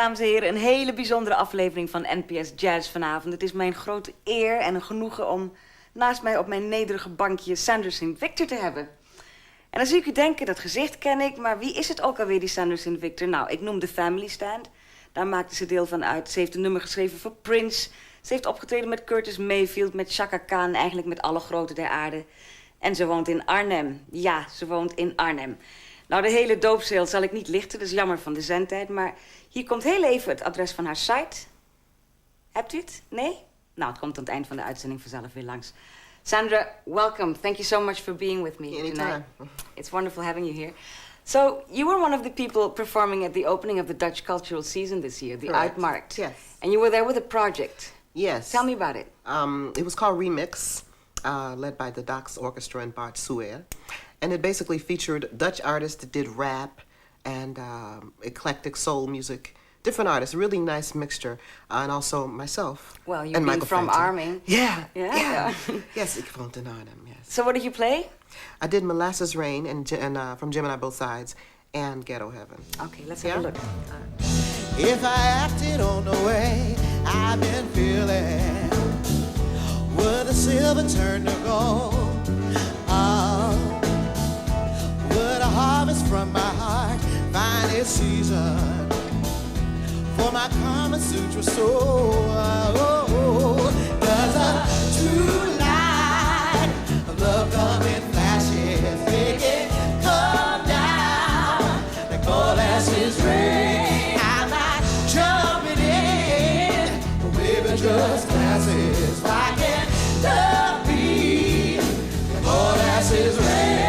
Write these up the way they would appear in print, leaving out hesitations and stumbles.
dames en heren, een hele bijzondere aflevering van NPS Jazz vanavond. Het is mijn grote eer en een genoegen om naast mij op mijn nederige bankje Sandra St te hebben. En dan zie ik u denken, dat gezicht ken ik, maar wie is het ook alweer, die Sandra St? Nou, ik noem de Family Stand. Daar maakte ze deel van uit. Ze heeft een nummer geschreven voor Prince. Ze heeft opgetreden met Curtis Mayfield, met Chaka Khan, eigenlijk met alle groten der aarde. En ze woont in Arnhem. Ja, ze woont in Arnhem. Nou, de hele doopseel zal ik niet lichten, dat is jammer van de zendtijd. Maar hier komt heel even het adres van haar site. Hebt u het? Nee? Nou, het komt aan het eind van de uitzending vanzelf weer langs. Sandra, welcome. Thank you so much for being with me tonight. It's wonderful having you here. So, you were one of the people performing at the opening of the Dutch cultural season this year, the Uitmarkt. Yes. And you were there with a project. Yes. Tell me about it. It was called Remix, led by the Docs Orchestra and Bart Suèr. And it basically featured Dutch artists that did rap and eclectic soul music. Different artists, really nice mixture. And also myself. Well, you've been from Arnhem. Yeah. Yes, ik woonde in Arnhem, yes. So what did you play? I did Molasses Rain and from Gemini Both Sides and Ghetto Heaven. Okay, let's have a look. If I acted on the way I've been feeling, would the silver turn to gold? Would a harvest from my heart find its season? For my Kama Sutra soul, does a true light of love come in flashes, make it come down like molasses rain? I'm not jumping in, but maybe just glasses, I can love me like molasses rain.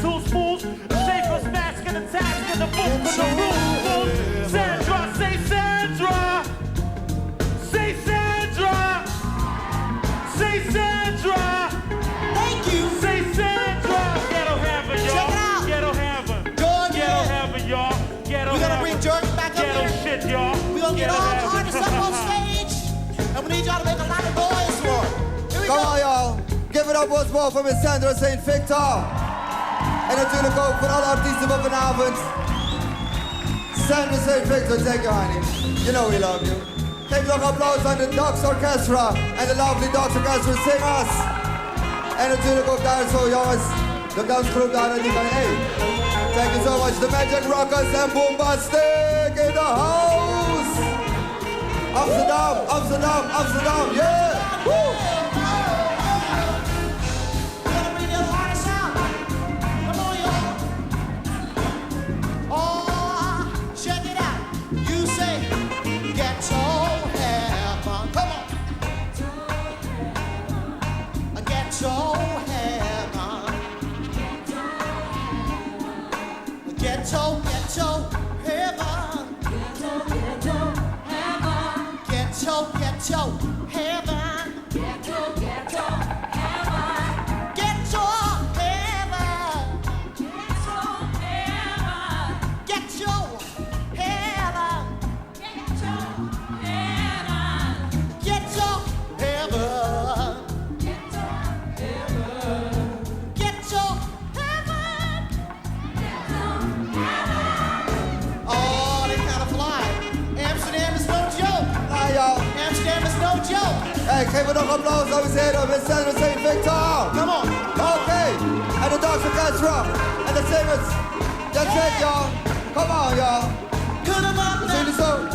Two spools, the safest mask and the task. the book for the rules. Sandra, say Sandra. Say Sandra. Say Sandra. Thank you. Say Sandra. Ghetto heaven, y'all. Check it out. Ghetto heaven. Jordan. Ghetto heaven, y'all. Ghetto We're gonna heaven. bring Jordan back up Ghetto here. shit, y'all. We're gonna get Ghetto all the heaven. artists up on stage. And we need y'all to make a lot of noise for it. Here we Come go. on, y'all. Give it up once more voor Miss Sandra St. En natuurlijk ook voor alle artiesten van vanavond. Sandra St. Victor, take your honey. You know we love you. Geef nog applaus aan de Dogs Orchestra en de Lovely Dogs Orchestra Singers. En natuurlijk ook daar zo, jongens. De dansgroep daar en die van, hey. Thank you so much. The Magic Rockers and Boombastic in the house. Amsterdam, Amsterdam, Amsterdam, yeah. Woo. Ghetto, ghetto, heaven. Ghetto, ghetto, heaven. Ghetto, ghetto, heaven. Ghetto, ghetto, heaven. Ghetto, heaven. Ghetto, heaven. Ghetto, heaven. Ghetto, heaven. Ghetto, heaven. Amsterdam is no joke. Hey, geef me nog applaus, dames en heren, met Sandra St. Victor. Come on. Okay. And the Dogs Orchestra. And the singers. That's it, y'all. Come on, y'all. Put 'em up We now. zien jullie zo.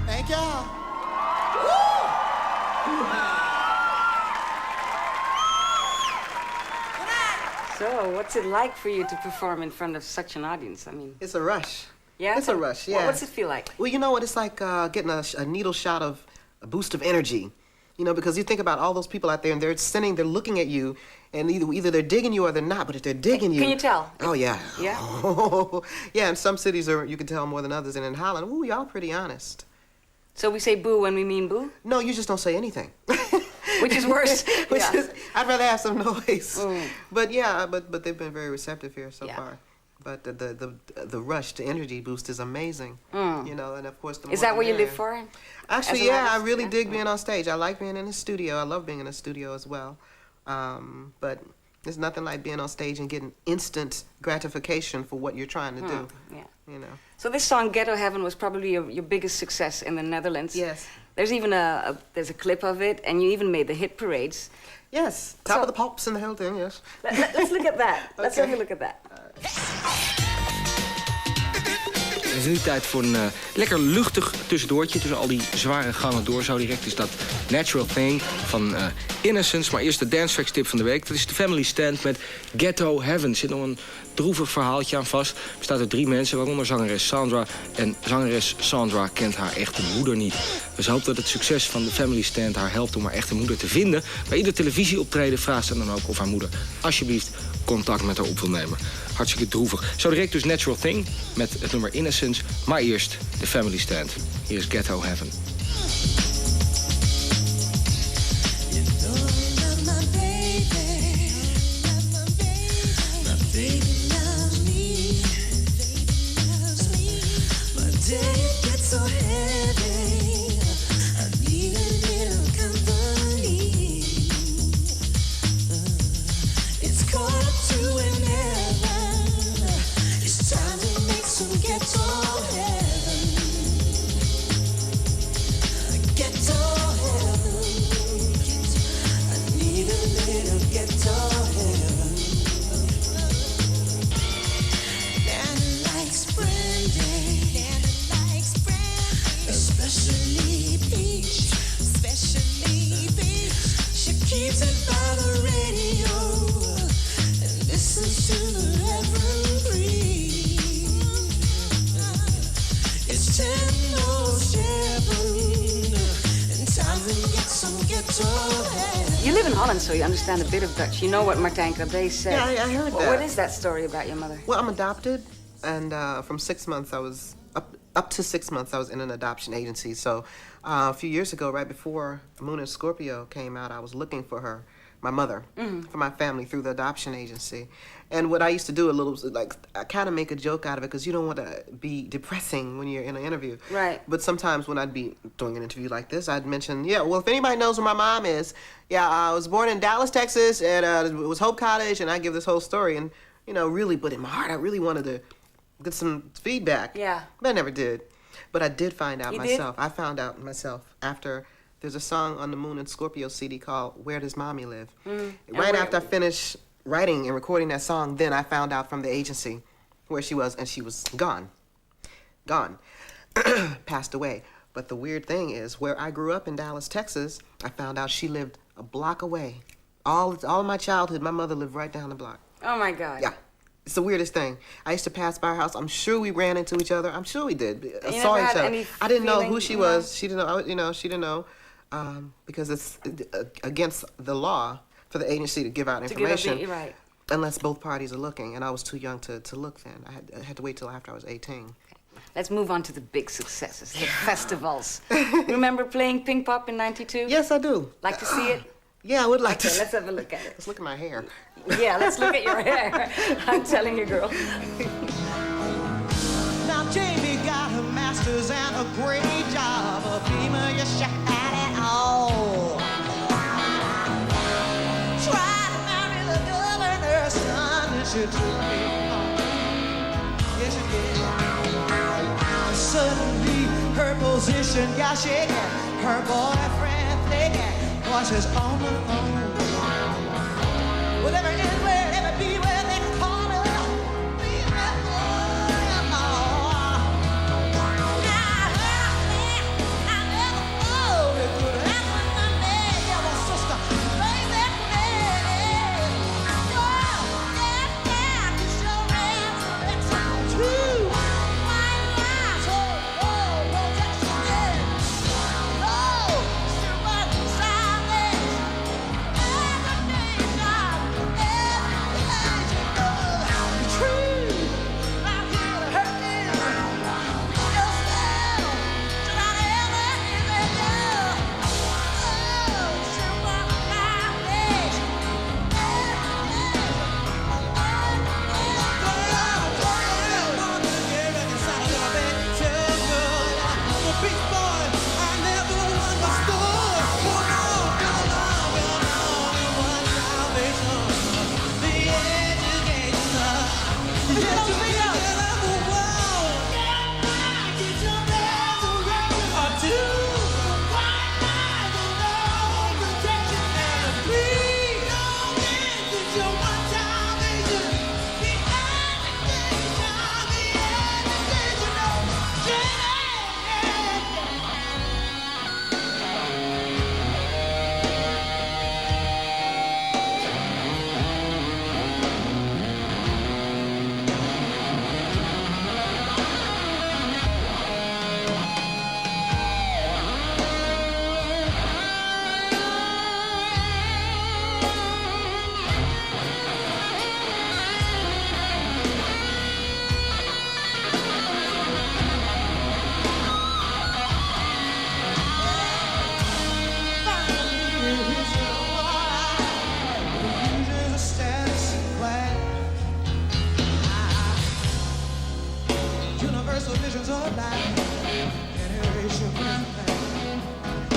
Thank y'all. So, what's it like for you to perform in front of such an audience? I mean, It's a rush. yeah? It's a rush, yeah. What's it feel like? Well, you know what? It's like getting a needle shot of a boost of energy. You know, because you think about all those people out there and they're looking at you, and either they're digging you or they're not. But if they're digging you, Can you tell? Oh yeah. Yeah? Yeah. In some cities, you can tell more than others, and in Holland, ooh, y'all pretty honest. So we say boo when we mean boo? No, you just don't say anything. Which is worse. Which Yeah. is, I'd rather have some noise. Mm. But yeah, but they've been very receptive here so Yeah. far. But the rush, the energy boost is amazing. Mm. You know, and of course the Is more that the what you live merrier. for? Actually, As an yeah, I artist? really Yeah. dig being on stage. I like being in the studio. I love being in the studio as well. But there's nothing like being on stage and getting instant gratification for what you're trying to do. Yeah. You know. So this song, Ghetto Heaven, was probably your biggest success in the Netherlands. Yes. There's even there's a clip of it, and you even made the hit parades. Yes. Top So- of the pops and the whole thing. Yes. Let's look at that. Let's Okay. have a look at that. Het is nu tijd voor een lekker luchtig tussendoortje tussen al die zware gangen door. Zo direct is dat Natural Thing van Innocence. Maar eerst de dance tip van de week. Dat is de Family Stand met Ghetto Heaven. Er zit nog een droevig verhaaltje aan vast. Het bestaat uit 3 mensen, waaronder zangeres Sandra. En zangeres Sandra kent haar echte moeder niet. Dus hoopt dat het succes van de Family Stand haar helpt om haar echte moeder te vinden. Bij ieder televisieoptreden vraagt ze dan ook of haar moeder alsjeblieft contact met haar op wil nemen. Hartstikke droevig. Zo direct dus Natural Thing met het nummer Innocence. Maar eerst de Family Stand. Hier is Ghetto Heaven. Get You live in Holland, so you understand a bit of Dutch. You know what Martijn Krabbe said. Yeah, I heard that. What is that story about your mother? Well, I'm adopted, and from 6 months I was up to 6 months I was in an adoption agency. So a few years ago, right before Moon and Scorpio came out, I was looking for her, my mother, for my family through the adoption agency. And what I used to do a little, like, I kind of make a joke out of it because you don't want to be depressing when you're in an interview. Right. But sometimes when I'd be doing an interview like this, I'd mention, yeah, well, if anybody knows where my mom is, yeah, I was born in Dallas, Texas, and it was Hope Cottage, and I give this whole story. And, you know, really, but in my heart, I really wanted to get some feedback. Yeah. But I never did. But I did find out You myself. did? I found out myself after there's a song on the Moon and Scorpio CD called Where Does Mommy Live? Right after I finished writing and recording that song, then I found out from the agency where she was, and she was gone. Passed away. But the weird thing is, where I grew up in Dallas, Texas, I found out she lived a block away. All of my childhood, my mother lived right down the block. Oh, my God. Yeah. It's the weirdest thing. I used to pass by her house. I'm sure we ran into each other. I'm sure we did. You Saw never each had other. any I didn't know feeling, who she you was. She didn't know. She didn't know because it's against the law for the agency to give out information Right. unless both parties are looking. And I was too young to look then. I had to wait till after I was 18. Let's move on to the big successes, the festivals. Remember playing Pinkpop in '92? Yes, I do. Like to see it? Yeah, I would like Okay, to. let's have a look at it. Let's look at my hair. Yeah, let's look at your hair. I'm telling you, girl. Now Jamie got her master's and a great job. A female, yes, she had it all. Tried to marry the governor's son, and she took me home. Yes, she did. Suddenly, her position got shaken. Her boyfriend thinking, voices on the phone. Whatever is where, ever be where they call her.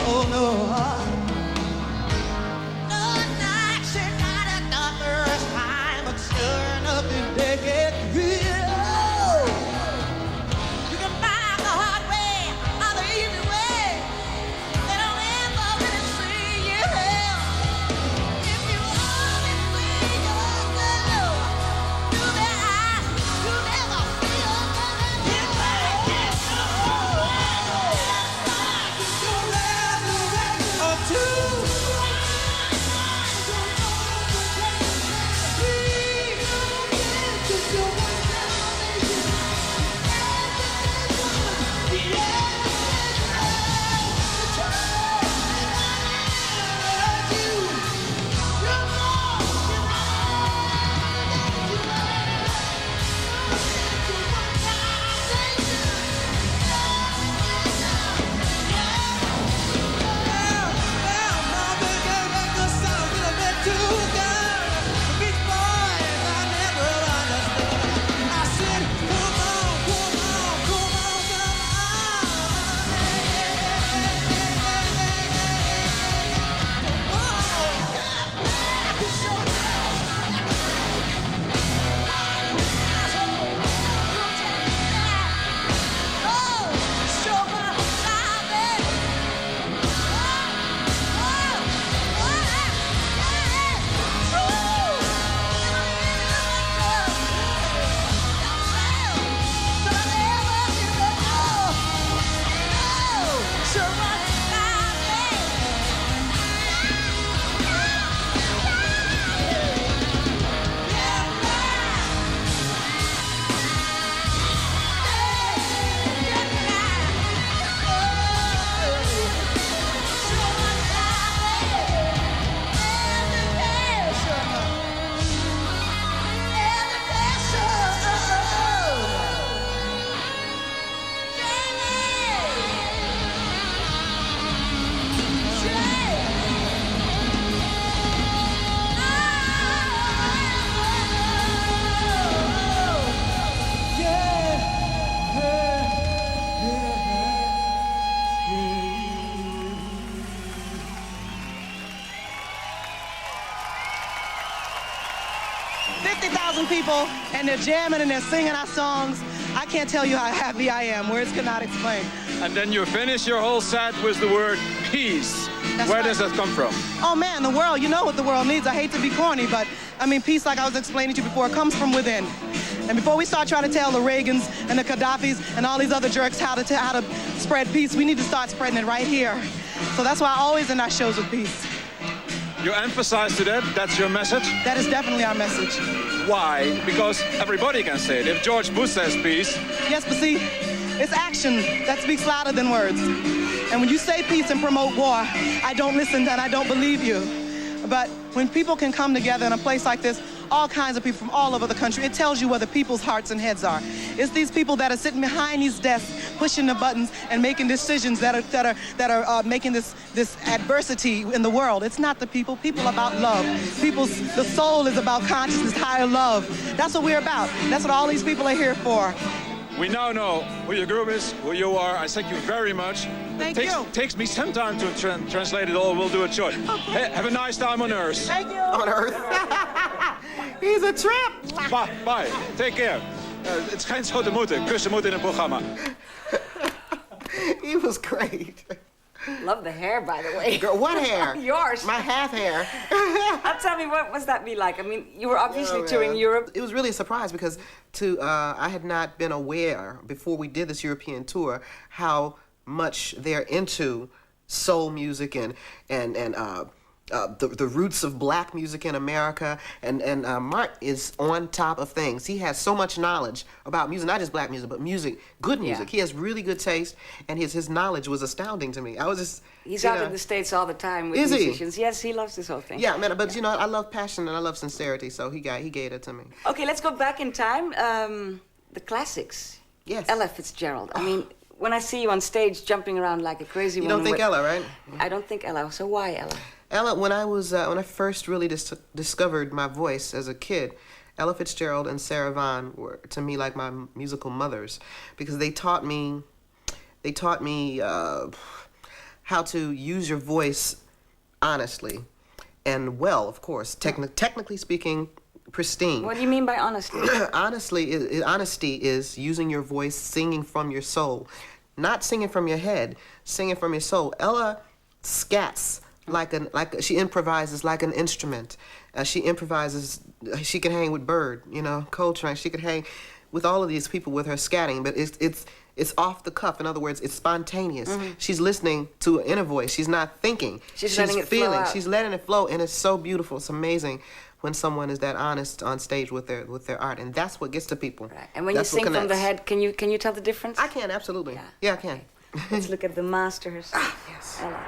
Oh no. 50,000 people, and they're jamming and they're singing our songs. I can't tell you how happy I am. Words cannot explain. And then you finish your whole set with the word peace. That's Where right. does that come from? Oh man, the world, you know what the world needs. I hate to be corny, but I mean, peace, like I was explaining to you before, comes from within. And before we start trying to tell the Reagans and the Gaddafis and all these other jerks how to spread peace, we need to start spreading it right here. So that's why I always end our shows with peace. You emphasize to that, that's your message? That is definitely our message. Why? Because everybody can say it. If George Bush says peace, Yes, but see, it's action that speaks louder than words. And when you say peace and promote war, I don't listen and I don't believe you. But when people can come together in a place like this, all kinds of people from all over the country, it tells you where the people's hearts and heads are. It's these people that are sitting behind these desks, pushing the buttons and making decisions that are making this adversity in the world. It's not the people. People are about love. The soul is about consciousness, higher love. That's what we're about. That's what all these people are here for. we now know who your group is, who you are. I thank you very much. Thank it you. takes me some time to translate it all. We'll do it short. Hey, have a nice time on Earth. Thank you. On Earth. He's a trip. Bye. Take care. Het schijnt zo te moeten. Kussen moet in het programma. He was great. Love the hair, by the way. Girl, what hair? Yours. My half hair. Tell me, what must that be like? I mean, you were obviously Oh, touring man. Europe. It was really a surprise because I had not been aware before we did this European tour how much they're into soul music and the roots of black music in America, and Mart is on top of things. He has so much knowledge about music, not just black music, but music, good music. Yeah. He has really good taste, and his knowledge was astounding to me. I was just... He's you out know, in the States all the time with Is he? musicians. Yes, he loves this whole thing. Yeah, man, but you know, I love passion and I love sincerity, so he gave it to me. Okay, let's go back in time. The classics. Yes. Ella Fitzgerald. I mean, when I see you on stage jumping around like a crazy You woman... don't think Ella, right? I don't think Ella. So why Ella? Ella, when I first really discovered my voice as a kid, Ella Fitzgerald and Sarah Vaughan were to me like my musical mothers, because they taught me how to use your voice honestly and well, of course. Technically speaking, pristine. What do you mean by honestly? Honesty is using your voice, singing from your soul, not singing from your head, singing from your soul. Ella scats she improvises like an instrument. She improvises. She can hang with Bird, Coltrane. She could hang with all of these people with her scatting, but it's off the cuff. In other words, it's spontaneous. Mm-hmm. She's listening to an inner voice. She's not thinking. She's letting it flow feeling. out. She's letting it flow, and it's so beautiful. It's amazing when someone is that honest on stage with their art, and that's what gets to people. Right. And when That's you what sing from the connects. head, can you tell the difference? I can, absolutely. Yeah, I can. Let's look at the masters. Yes. Ella.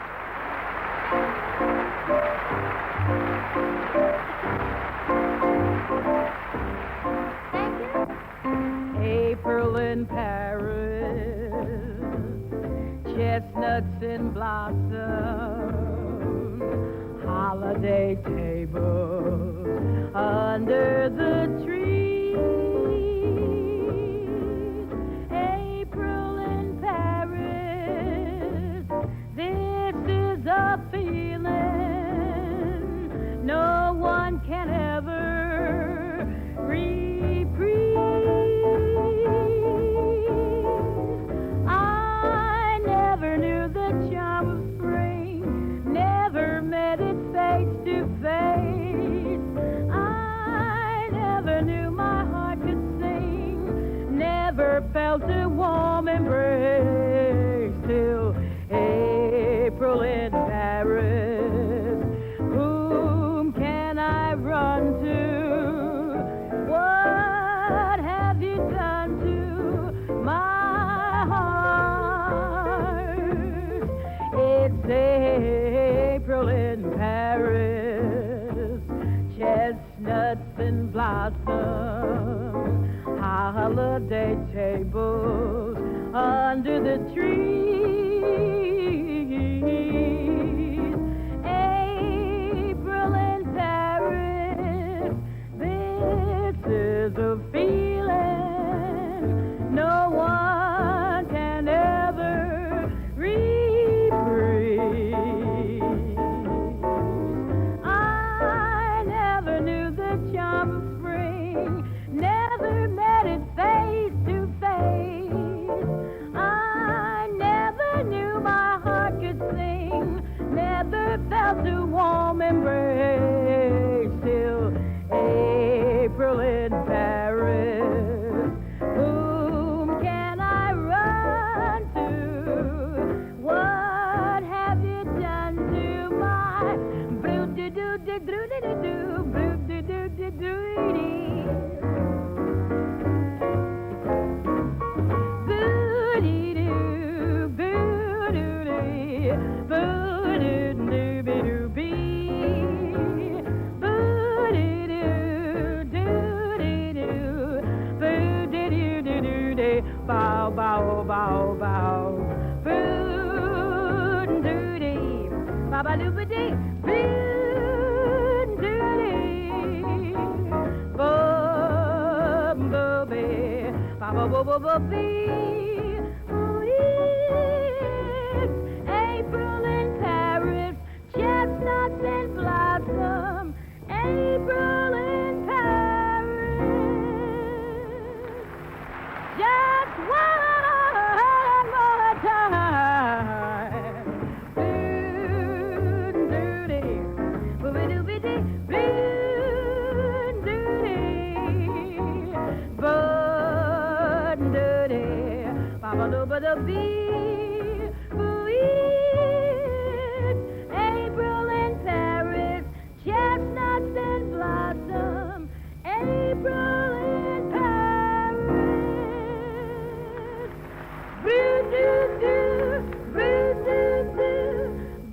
April in Paris, chestnuts in blossom, holiday tables under the trees. April in Paris, this is a feeling no one can ever reprise. I never knew the charm of spring, never met it face to face. I never knew my heart could sing, never felt a warm embrace till April in Paris. Whom can I run to? What have you done to my heart? It's April in Paris, chestnuts in blossom, holiday tables under the trees. April in Paris, this is a feeling no one can ever reprise. I never knew the charm of spring. bow, bow, bow, bow. Boot and doody, baba doobity, boot and doody. Boom, booby, baba boo boo boo bee. Oh, it's April in Paris, chestnuts in blossom. April in Paris. Just one more time. Doo-doo-dee, boo-be-doo-be-dee, boo-doo-dee, boo-doo-dee, ba-ba-doo-ba-doo-bee. Ooh, it's April in Paris, chestnuts in blossom. April in Paris. Boo-doo-doo, boo-doo-doo,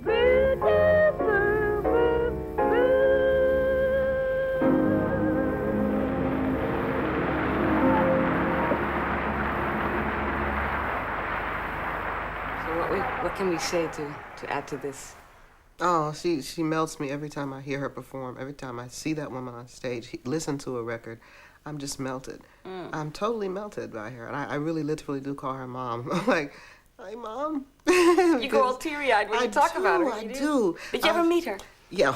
boo-doo-boo-boo-boo. So what can we say to add to this? Oh, she melts me every time I hear her perform. Every time I see that woman on stage, listen to a record, I'm just melted. I'm totally melted by her. And I really literally do call her mom. I'm like, hi, Mom. You go all teary-eyed when you talk about her. I do. Did you ever meet her? Yeah,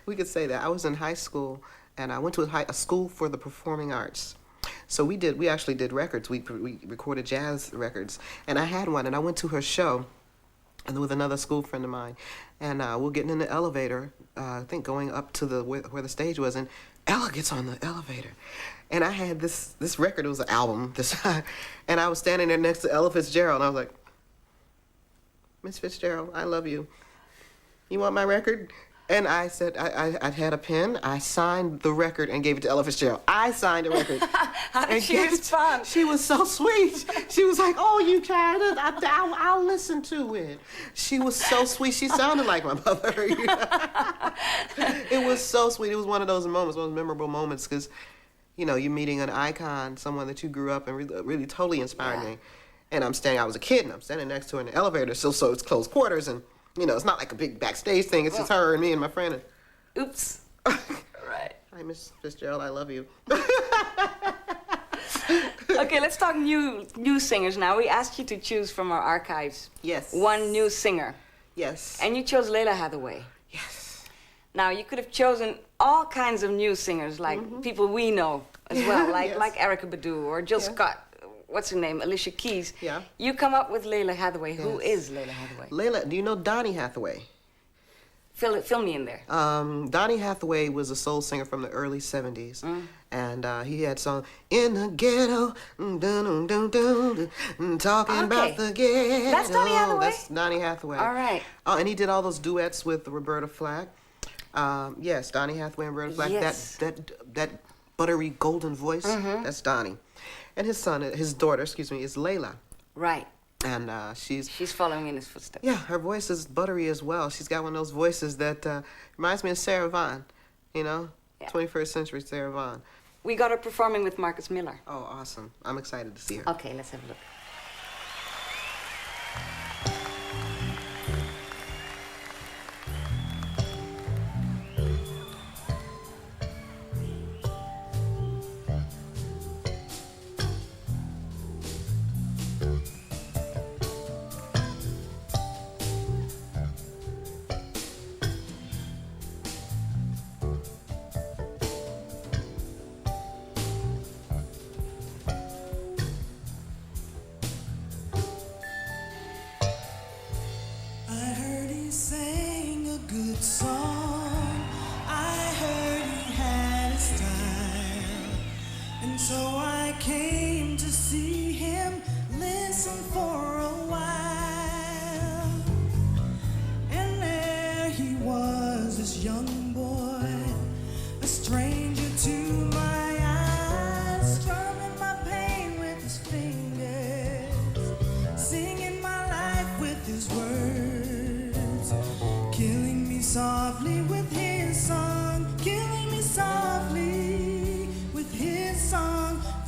we could say that. I was in high school, and I went to a school for the performing arts. So we actually did records. We recorded jazz records. And I had one, and I went to her show, and with another school friend of mine. And we're getting in the elevator, I think going up to where the stage was, and Ella gets on the elevator. And I had this record, it was an album, and I was standing there next to Ella Fitzgerald, and I was like, Miss Fitzgerald, I love you. You want my record? And I said, I had a pen, I signed the record and gave it to Ella Fitzgerald. I signed the record. How did she respond? She was so sweet. She was like, oh, you tried it? I'll listen to it. She was so sweet. She sounded like my mother. It was so sweet. It was one of those moments, one of those memorable moments, because, you're meeting an icon, someone that you grew up and really totally inspired me. And I was a kid, and I'm standing next to her in the elevator, so it's close quarters, and it's not like a big backstage thing. It's just her and me and my friend. Oops. Right. Hi, Miss Fitzgerald. I love you. Okay, let's talk new singers now. We asked you to choose from our archives. Yes. One new singer. Yes. And you chose Lalah Hathaway. Yes. Now, you could have chosen all kinds of new singers, like people we know as well, like Erykah Badu or Jill Scott. What's her name? Alicia Keys. Yeah. You come up with Lalah Hathaway. Yes. Who is Lalah Hathaway? Lalah, do you know Donny Hathaway? Fill me in there. Donny Hathaway was a soul singer from the early 70s. And he had song in the ghetto, talking about the ghetto. That's Donny Hathaway? That's Donny Hathaway. All right. Oh, and he did all those duets with Roberta Flack. Yes, Donny Hathaway and Roberta Flack. Yes. That buttery golden voice, that's Donny. And his daughter, is Lalah. Right. And she's following in his footsteps. Yeah, her voice is buttery as well. She's got one of those voices that reminds me of Sarah Vaughan, 21st century Sarah Vaughan. We got her performing with Marcus Miller. Oh, awesome. I'm excited to see her. Okay, let's have a look.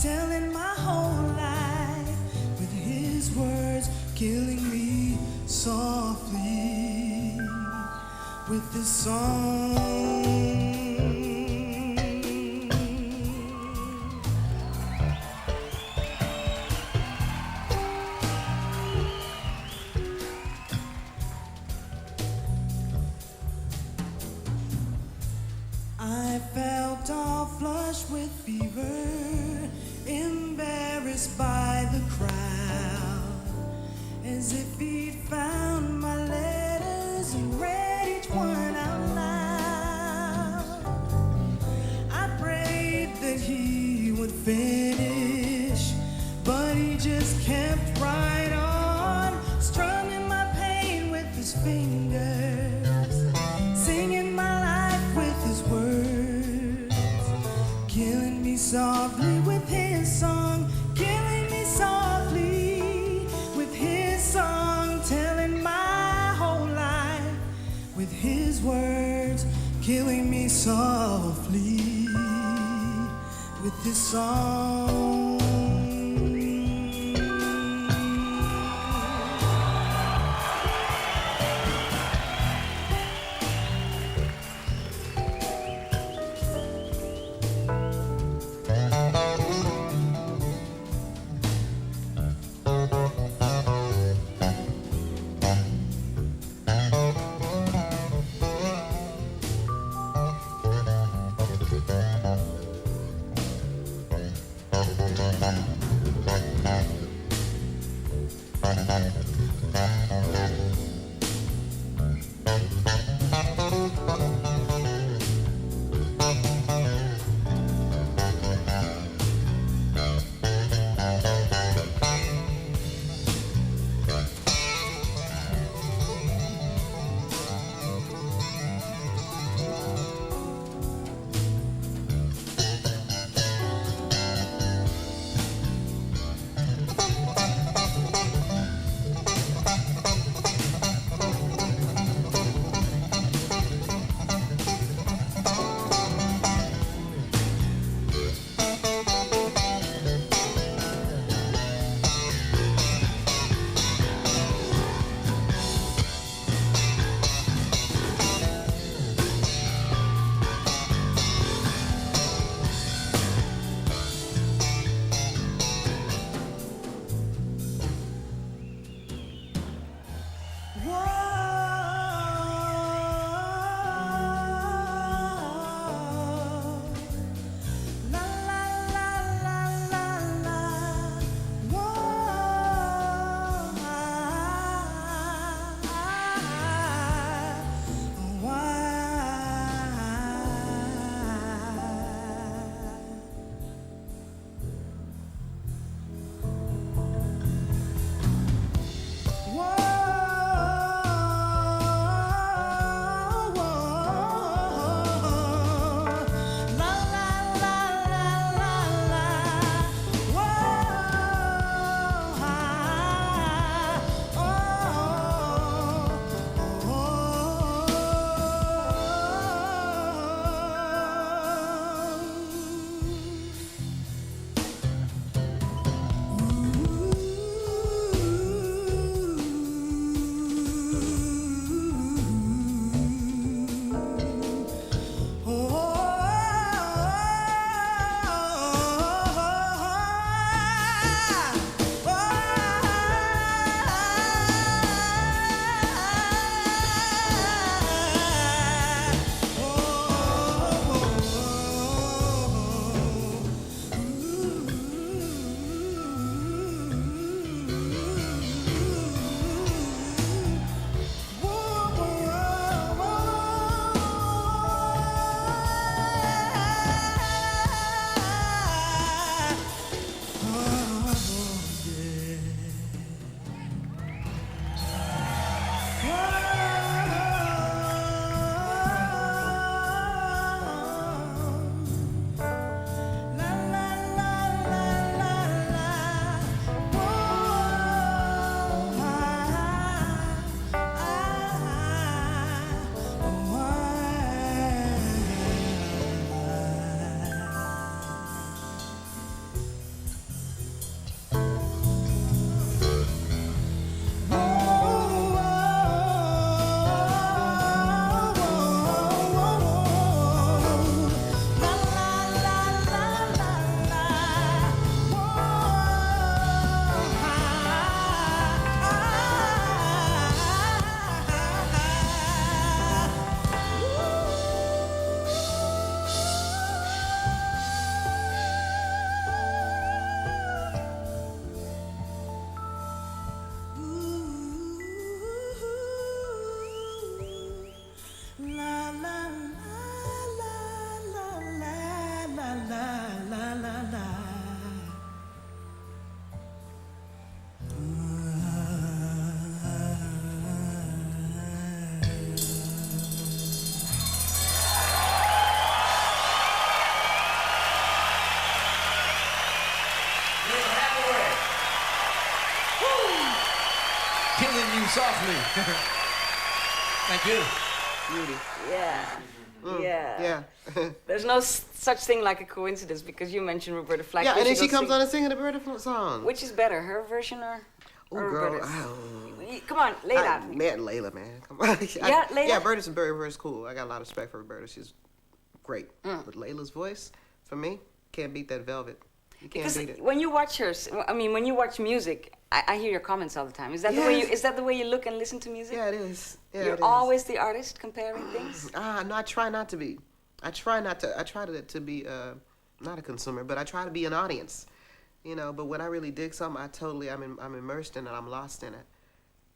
Telling my whole life with with this song. I felt all flushed with fever, embarrassed by the crowd, as if he'd found my letters and read each one out loud. I prayed that he would finish, but he just kept right on, strumming my pain with his fingers, singing my life with his words, killing me softly with his song, killing me softly with his song, telling my whole life with his words, killing me softly with his song. softly. Thank you. Beauty. Yeah. Yeah. There's no such thing like a coincidence because you mentioned Roberta Flack. Yeah, and then she Go comes sing. on and singing the Roberta song. Which is better, her version or girl. Roberta's? Oh. Come on, lay it out. Man, Layla, man. Come on. Yeah, Layla? Yeah, Roberta's very, very cool. I got a lot of respect for Roberta. She's great. But Layla's voice, for me, can't beat that velvet. You can't Because beat it. when you watch her, when you watch music, I hear your comments all the time. Is that the way you? Is that the way you look and listen to music? Yeah, it is. Yeah, You're it is. always the artist comparing things. No, I try not to be. I try to be not a consumer, but I try to be an audience. You know, but when I really dig something, I'm immersed in it. I'm lost in it.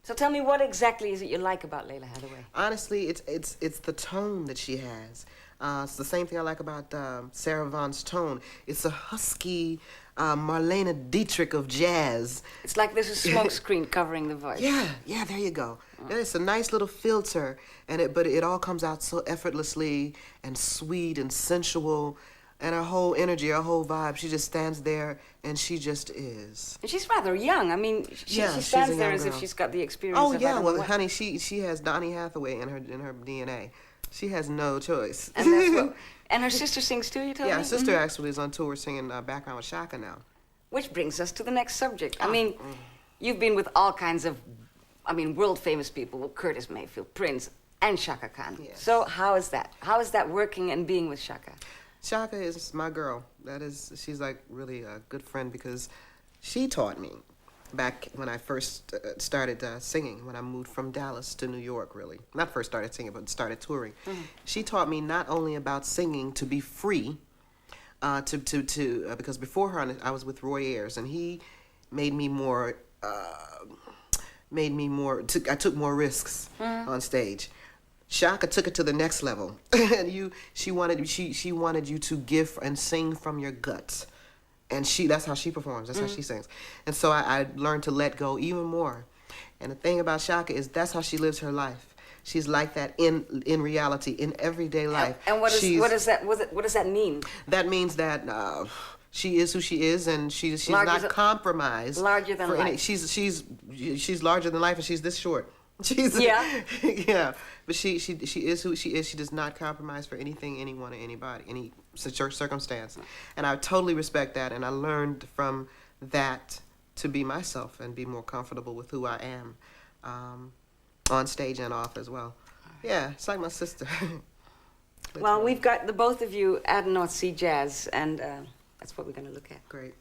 So tell me, what exactly is it you like about Lalah Hathaway? Honestly, it's the tone that she has. It's the same thing I like about Sarah Vaughan's tone. It's a husky Marlene Dietrich of jazz. It's like there's a smoke screen covering the voice. Yeah, there you go. It's a nice little filter, but it all comes out so effortlessly and sweet and sensual. And her whole energy, her whole vibe, she just stands there and she just is. And she's rather young. I mean, she stands there as if she's got the experience. Oh of yeah, I don't well, know what. honey, she has Donny Hathaway in her DNA. She has no choice. And that's what. And her sister sings too. You told me. Yeah, her sister actually is on tour singing background with Chaka now. Which brings us to the next subject. I mean, you've been with all kinds of, world famous people, Curtis Mayfield, Prince, and Chaka Khan. Yes. So how is that? How is that working and being with Chaka? Chaka is my girl. She's like really a good friend because she taught me back when I first started singing, when I moved from Dallas to New York, really. Not first started singing, but started touring. She taught me not only about singing to be free, because before her I was with Roy Ayers, and he made me more, I took more risks on stage. Chaka took it to the next level, and she wanted you to give and sing from your guts, and that's how she performs. That's how she sings, and so I learned to let go even more. And the thing about Chaka is that's how she lives her life. She's like that in reality, in everyday life. And what does that mean? That means that she is who she is, and she's not compromised. Larger than life. She's larger than life, and she's this short. Yeah, but she is who she is. She does not compromise for anything, anyone, or anybody, any circumstance, and I totally respect that. And I learned from that to be myself and be more comfortable with who I am, on stage and off as well. Yeah, it's like my sister. Well, we've got the both of you at North Sea Jazz, and that's what we're going to look at. Great.